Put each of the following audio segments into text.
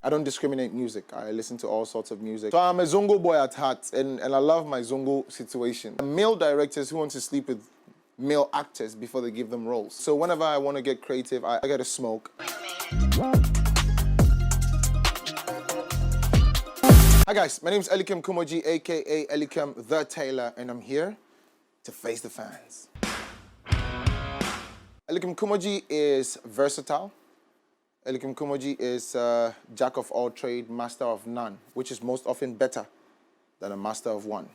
I don't discriminate music. I listen to all sorts of music. So I'm a Zongo boy at heart, and I love my Zongo situation. Male directors who want to sleep with male actors before they give them roles. So whenever I want to get creative, I get a smoke. Hi guys, my name is Elikem Kumordzie, aka Elikem the Tailor, and I'm here to face the fans. Elikem Kumordzie is versatile. Elikem Kumordzie is jack of all trade, master of none, which is most often better than a master of one.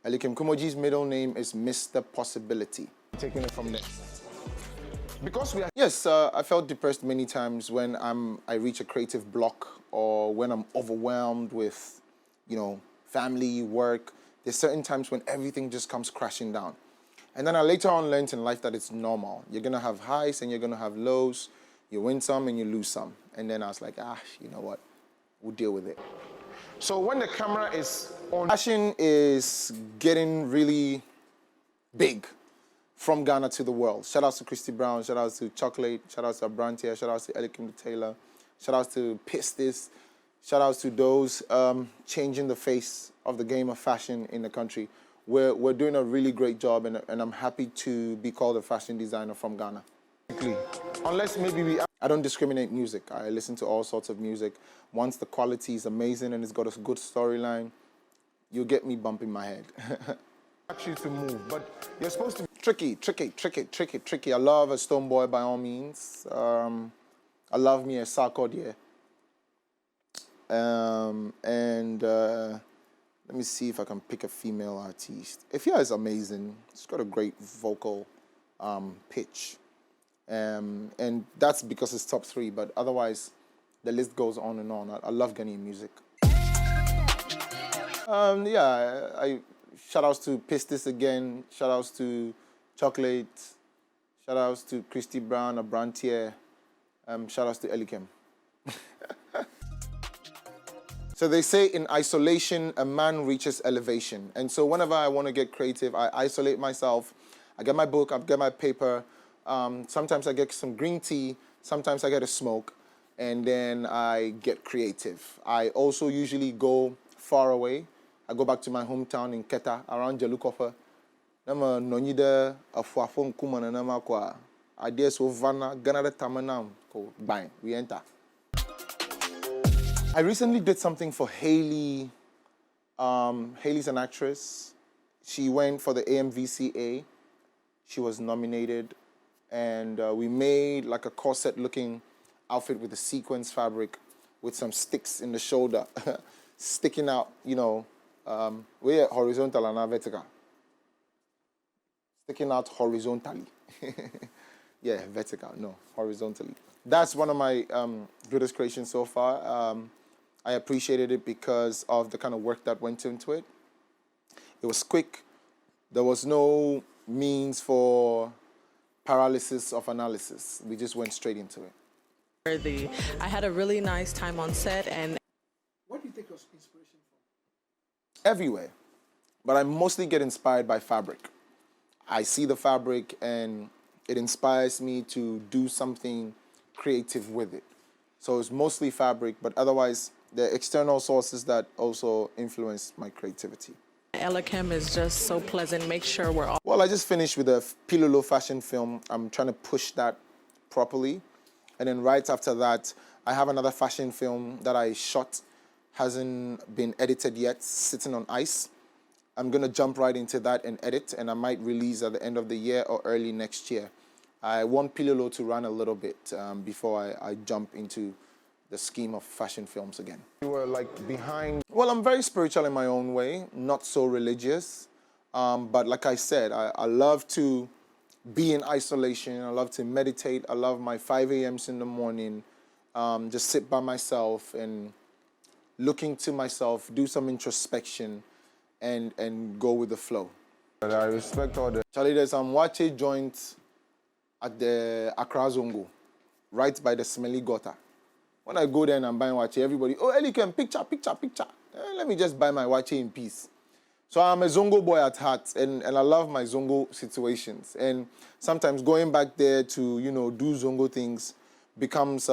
Elikem Kumordie's middle name is Mr. Possibility. Taking it from there. Because we are... Yes, I felt depressed many times when I reach a creative block or when I'm overwhelmed with, you know, family, work. There's certain times when everything just comes crashing down. And then I later on learned in life that it's normal. You're gonna have highs and you're gonna have lows. You win some and you lose some. And then I was like, you know what? We'll deal with it. So when the camera is on, fashion is getting really big from Ghana to the world. Shout out to Christy Brown, shout out to Chocolate, shout out to Abrantia, shout out to Elikem the Tailor, shout out to Pistis, shout out to those changing the face of the game of fashion in the country. We're doing a really great job, and I'm happy to be called a fashion designer from Ghana. Unless maybe I don't discriminate music. I listen to all sorts of music. Once the quality is amazing and it's got a good storyline, you'll get me bumping my head. Actually to move, but you're supposed to be tricky. I love a Stonebwoy by all means. I love me a Sarkodie. Let me see if I can pick a female artist. Ifya is amazing. She's got a great vocal pitch. And that's because it's top 3, but otherwise the list goes on and on. I love Ghanaian music. I shout outs to Pistis again, shout outs to Chocolate, shout outs to Christy Brown, Abrantia, shout outs to Elikem. So they say in isolation, a man reaches elevation. And so whenever I want to get creative, I isolate myself. I get my book, I get my paper. Sometimes I get some green tea, sometimes I get a smoke, and then I get creative. I also usually go far away. I go back to my hometown in Keta, around Jalukofa. Nama nonyida afuafon kumana nama kwa idea so vana ganada tamanam ko bang we enter. I recently did something for Hailey. Hailey's an actress. She went for the AMVCA. She was nominated. And we made like a corset-looking outfit with a sequence fabric with some sticks in the shoulder, sticking out, you know, we're horizontal and vertical. Sticking out horizontally. Yeah, vertical, no, horizontally. That's one of my greatest creations so far. I appreciated it because of the kind of work that went into it. It was quick. There was no means for paralysis of analysis. We just went straight into it. I had a really nice time on set. And where do you take your inspiration from? Everywhere, but I mostly get inspired by fabric. I see the fabric and it inspires me to do something creative with it. So it's mostly fabric, but otherwise the external sources that also influence my creativity. Elikem is just so pleasant. Make sure we're all... Well, I just finished with a Pilolo fashion film. I'm trying to push that properly. And then right after that, I have another fashion film that I shot. Hasn't been edited yet, sitting on ice. I'm going to jump right into that and edit, and I might release at the end of the year or early next year. I want Pilolo to run a little bit before I jump into the scheme of fashion films again. You were like behind... Well, I'm very spiritual in my own way, not so religious. But like I said, I love to be in isolation. I love to meditate. I love my 5 a.m.s in the morning. Just sit by myself and look into myself, do some introspection, and go with the flow. But I respect all the... Charlie, there's some Wache joint at the Accra Zongo, right by the smelly gutter. When I go there and I'm buying Wache, everybody, oh, Elikem, picture. Let me just buy my Wache in peace. So I'm a Zongo boy at heart, and I love my Zongo situations. And sometimes going back there to, you know, do Zongo things becomes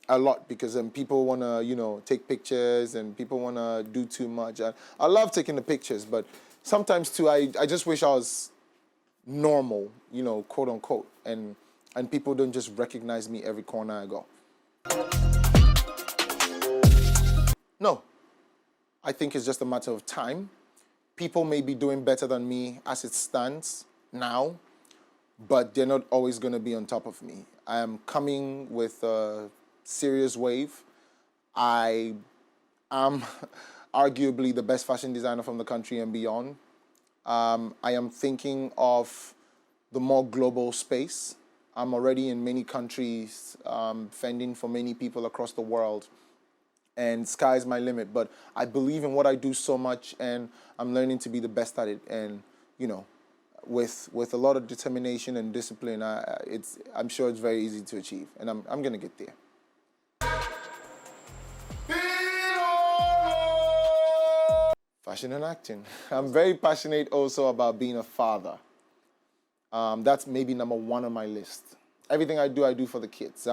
a lot because people want to, take pictures and people want to do too much. I love taking the pictures, but sometimes too, I just wish I was normal, quote unquote, and people don't just recognize me every corner I go. No, I think it's just a matter of time. People may be doing better than me as it stands now, but they're not always going to be on top of me. I am coming with a serious wave. I am arguably the best fashion designer from the country and beyond. I am thinking of the more global space. I'm already in many countries, fending for many people across the world. And sky's my limit. But I believe in what I do so much, and I'm learning to be the best at it. And, with a lot of determination and discipline, I'm sure it's very easy to achieve. And I'm going to get there. Fashion and acting. I'm very passionate also about being a father. That's maybe number one on my list. Everything I do for the kids.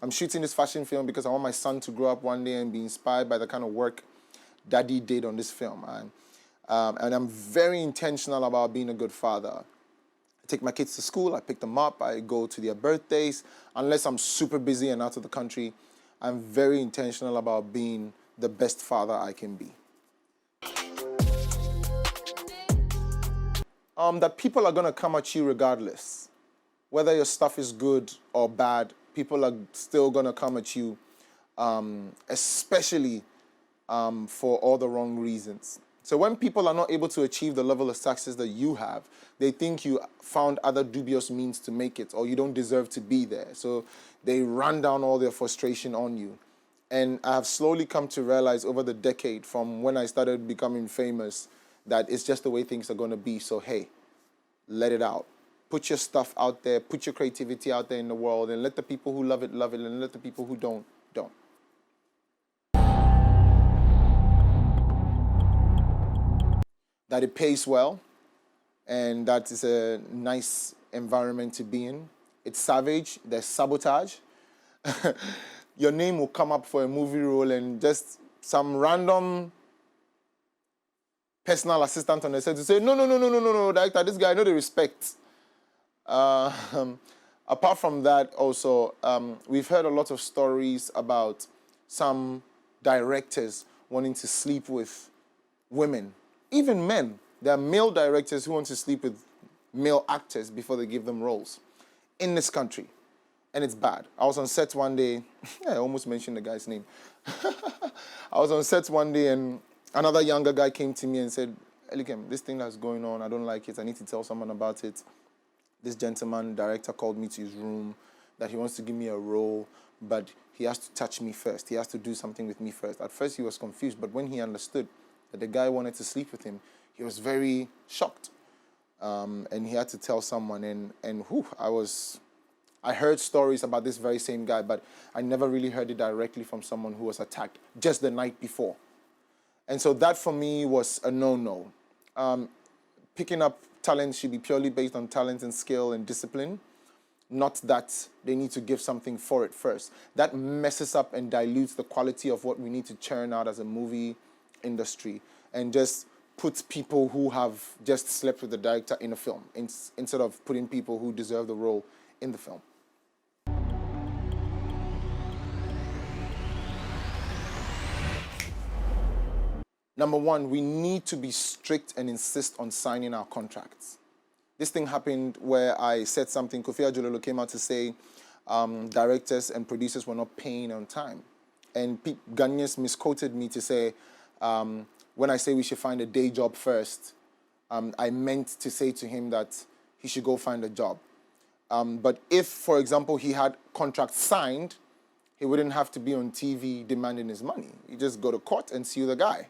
I'm shooting this fashion film because I want my son to grow up one day and be inspired by the kind of work Daddy did on this film. And I'm very intentional about being a good father. I take my kids to school, I pick them up, I go to their birthdays. Unless I'm super busy and out of the country, I'm very intentional about being the best father I can be. That people are going to come at you regardless. Whether your stuff is good or bad, people are still going to come at you, especially for all the wrong reasons. So when people are not able to achieve the level of success that you have, they think you found other dubious means to make it, or you don't deserve to be there. So they run down all their frustration on you. And I have slowly come to realize over the decade from when I started becoming famous that it's just the way things are going to be. So, hey, let it out. Put your stuff out there. Put your creativity out there in the world, and let the people who love it, and let the people who don't. That it pays well, and that is a nice environment to be in. It's savage. There's sabotage. Your name will come up for a movie role, and just some random personal assistant on the set to say, no, director, this guy, no, the respect. Apart from that, also, we've heard a lot of stories about some directors wanting to sleep with women, even men. There are male directors who want to sleep with male actors before they give them roles in this country, and it's bad. I was on set one day. I almost mentioned the guy's name. I was on set one day, and another younger guy came to me and said, Elikem, this thing that's going on, I don't like it. I need to tell someone about it. This gentleman, director, called me to his room that he wants to give me a role, but he has to touch me first. He has to do something with me first. At first, he was confused, but when he understood that the guy wanted to sleep with him, he was very shocked. And he had to tell someone, and I heard stories about this very same guy, but I never really heard it directly from someone who was attacked just the night before. And so that for me was a no-no. Picking up talent should be purely based on talent and skill and discipline, not that they need to give something for it first. That messes up and dilutes the quality of what we need to churn out as a movie industry, and just puts people who have just slept with the director in a film instead of putting people who deserve the role in the film. Number one, we need to be strict and insist on signing our contracts. This thing happened where I said something. Kofi Ajololo came out to say directors and producers were not paying on time. And Ghanaians misquoted me to say, when I say we should find a day job first, I meant to say to him that he should go find a job. But if, for example, he had contracts signed, he wouldn't have to be on TV demanding his money. You just go to court and sue the guy.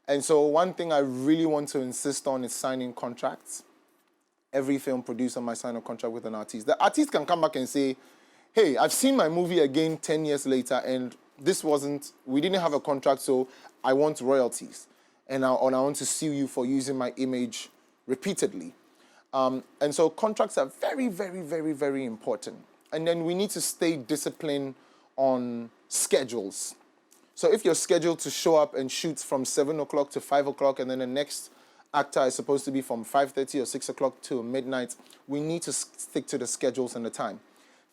And so one thing I really want to insist on is signing contracts. Every film producer might sign a contract with an artist. The artist can come back and say, hey, I've seen my movie again 10 years later, and we didn't have a contract, so I want royalties. And I want to sue you for using my image repeatedly. And so contracts are very, very, very, very important. And then we need to stay disciplined on schedules. So if you're scheduled to show up and shoot from 7 o'clock to 5 o'clock, and then the next actor is supposed to be from 5:30 or 6 o'clock to midnight, we need to stick to the schedules and the time.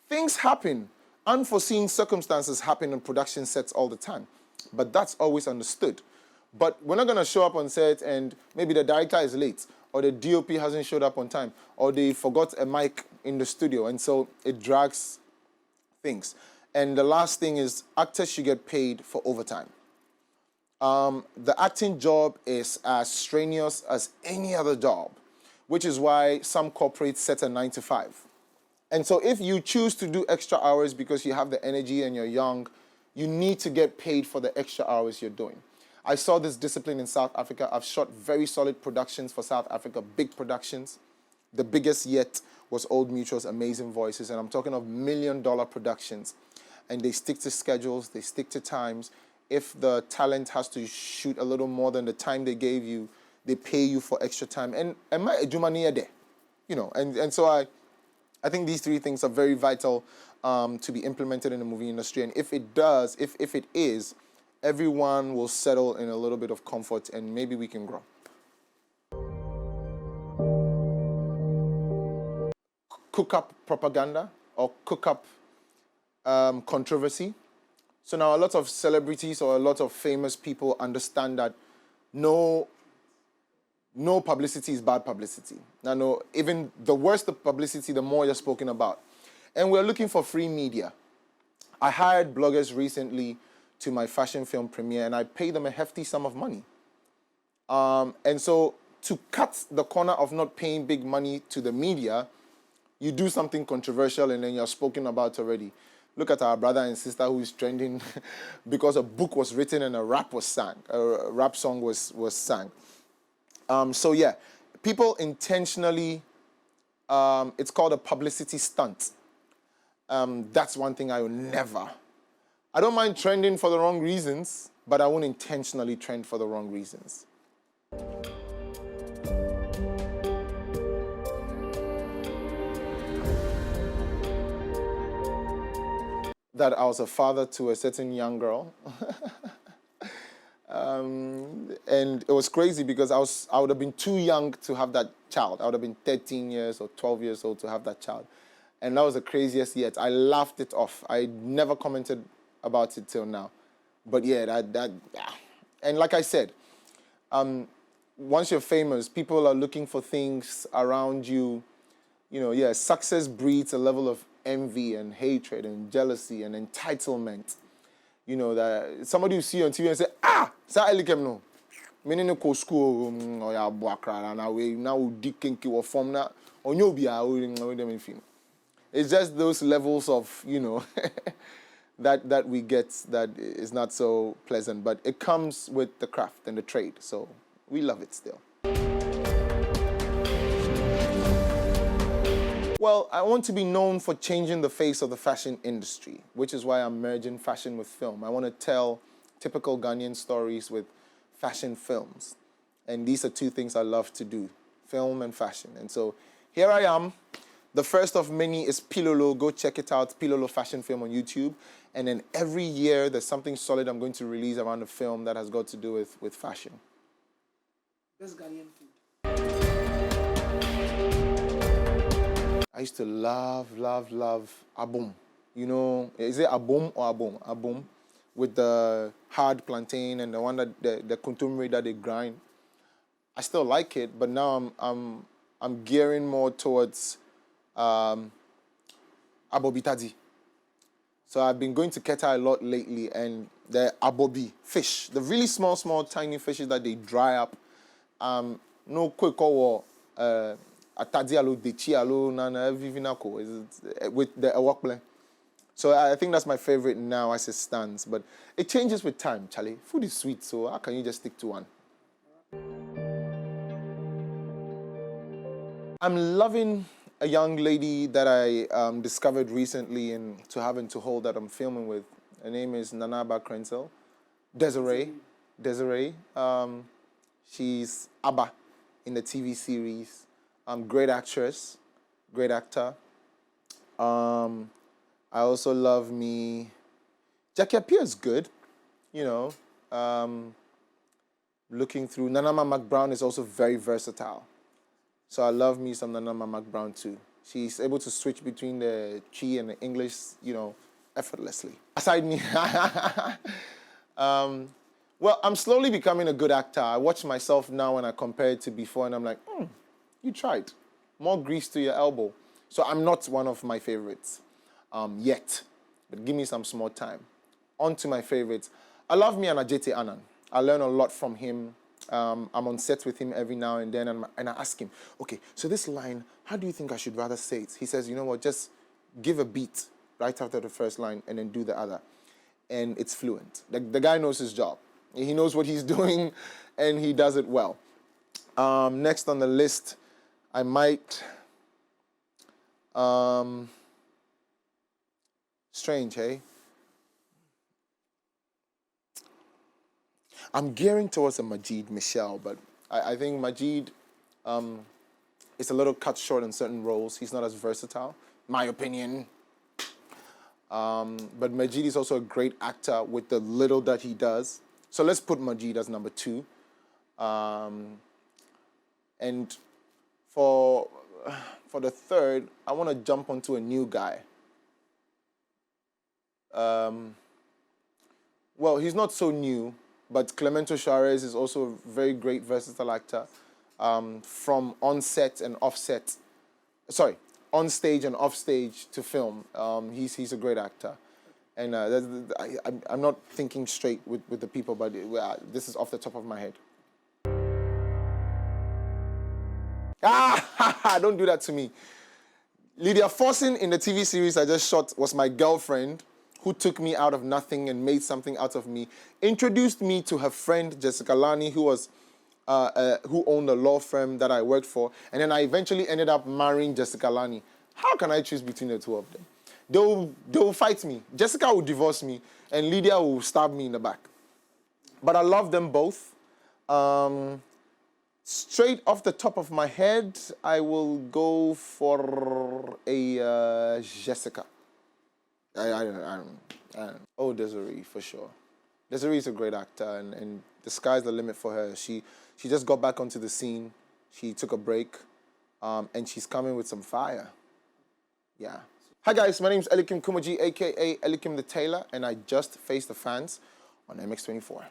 Things happen. Unforeseen circumstances happen on production sets all the time. But that's always understood. But we're not going to show up on set and maybe the director is late, or the DOP hasn't showed up on time, or they forgot a mic in the studio, and so it drags things. And the last thing is actors should get paid for overtime. The acting job is as strenuous as any other job, which is why some corporates set a 9 to 5. And so if you choose to do extra hours because you have the energy and you're young, you need to get paid for the extra hours you're doing. I saw this discipline in South Africa. I've shot very solid productions for South Africa, big productions. The biggest yet was Old Mutual's Amazing Voices, and I'm talking of $1 million productions. And they stick to schedules, they stick to times. If the talent has to shoot a little more than the time they gave you, they pay you for extra time. And my ejumani there, you know. And so I think these three things are very vital to be implemented in the movie industry. And if it does, if it is, everyone will settle in a little bit of comfort, and maybe we can grow. Cook up propaganda or cook up controversy. So now a lot of celebrities or a lot of famous people understand that no publicity is bad publicity. Now, no, even the worse the publicity, the more you're spoken about. And we're looking for free media. I hired bloggers recently to my fashion film premiere, and I paid them a hefty sum of money. And so to cut the corner of not paying big money to the media, you do something controversial and then you're spoken about already. Look at our brother and sister who is trending because a book was written and a rap was sung. A rap song was sung. So yeah, people intentionally, it's called a publicity stunt. That's one thing I will never. I don't mind trending for the wrong reasons, but I won't intentionally trend for the wrong reasons. That I was a father to a certain young girl. And it was crazy because I would have been too young to have that child. I would have been 13 years or 12 years old to have that child. And that was the craziest yet. I laughed it off. I never commented about it till now. But yeah, and like I said, once you're famous, people are looking for things around you. You know, yeah, success breeds a level of envy and hatred and jealousy and entitlement. You know, that somebody will see you on TV and say, sa Elikem no. Meaning no go school or ya boakra na we now dikenki or form na onyobia or them in film. It's just those levels of, you know, that we get that is not so pleasant, but it comes with the craft and the trade. So we love it still. Well, I want to be known for changing the face of the fashion industry, which is why I'm merging fashion with film. I want to tell typical Ghanaian stories with fashion films. And these are two things I love to do, film and fashion. And so here I am. The first of many is Pilolo. Go check it out, Pilolo Fashion Film on YouTube. And then every year there's something solid I'm going to release around the film that has got to do with fashion. Best Ghanaian food. I used to love abom. You know, is it abom or abom? Abom, with the hard plantain and the one that the kuntumri that they grind. I still like it, but now I'm gearing more towards abobitadi. So I've been going to Keta a lot lately, and the abobi fish, the really small tiny fishes that they dry up. No quick or atadialo dechialo nana vivinako with the awakble. So I think that's my favorite now as it stands, but it changes with time, Charlie. Food is sweet, so how can you just stick to one? I'm loving a young lady that I discovered recently and to have and to hold that I'm filming with. Her name is Nanaba Krenzel. Desiree. She's Abba in the TV series. Great actress, great actor. I also love me Jackie appears good, you know. Looking through, Nanama McBrown is also very versatile. So I love me some Nanama McBrown too. She's able to switch between the Chi and the English, you know, effortlessly. Aside me, well, I'm slowly becoming a good actor. I watch myself now when I compare it to before, and I'm like, you tried. More grease to your elbow. So I'm not one of my favorites yet, but give me some small time. On to my favorites. I love me and Ajete Annan. I learn a lot from him. I'm on set with him every now and then, and I ask him, okay, so this line, how do you think I should rather say it? He says, you know what, just give a beat right after the first line and then do the other. And it's fluent. The guy knows his job. He knows what he's doing, and he does it well. Next on the list, I might... strange, hey? I'm gearing towards a Majid Michelle, but I think Majid is a little cut short in certain roles. He's not as versatile, my opinion. But Majid is also a great actor with the little that he does. So let's put Majid as number 2. And for the third, I want to jump onto a new guy. Well, he's not so new, but Clemento Suarez is also a very great, versatile actor from on-set and off-set. Sorry, on-stage and off-stage to film. He's a great actor. And I'm not thinking straight with the people, but this is off the top of my head. Don't do that to me. Lydia Forson in the TV series I just shot was my girlfriend who took me out of nothing and made something out of me, introduced me to her friend Jessica Lani, who owned a law firm that I worked for, and then I eventually ended up marrying Jessica Lani. How can I choose between the two of them? They'll fight me. Jessica will divorce me, and Lydia will stab me in the back. But I love them both. Straight off the top of my head, I will go for a Jessica. I don't. Oh, Desiree, for sure. Desiree is a great actor, and the sky's the limit for her. She just got back onto the scene. She took a break, and she's coming with some fire. Yeah. Hi guys, my name is Elikem Kumordzie, aka Elikem the Tailor, and I just faced the fans on MX24.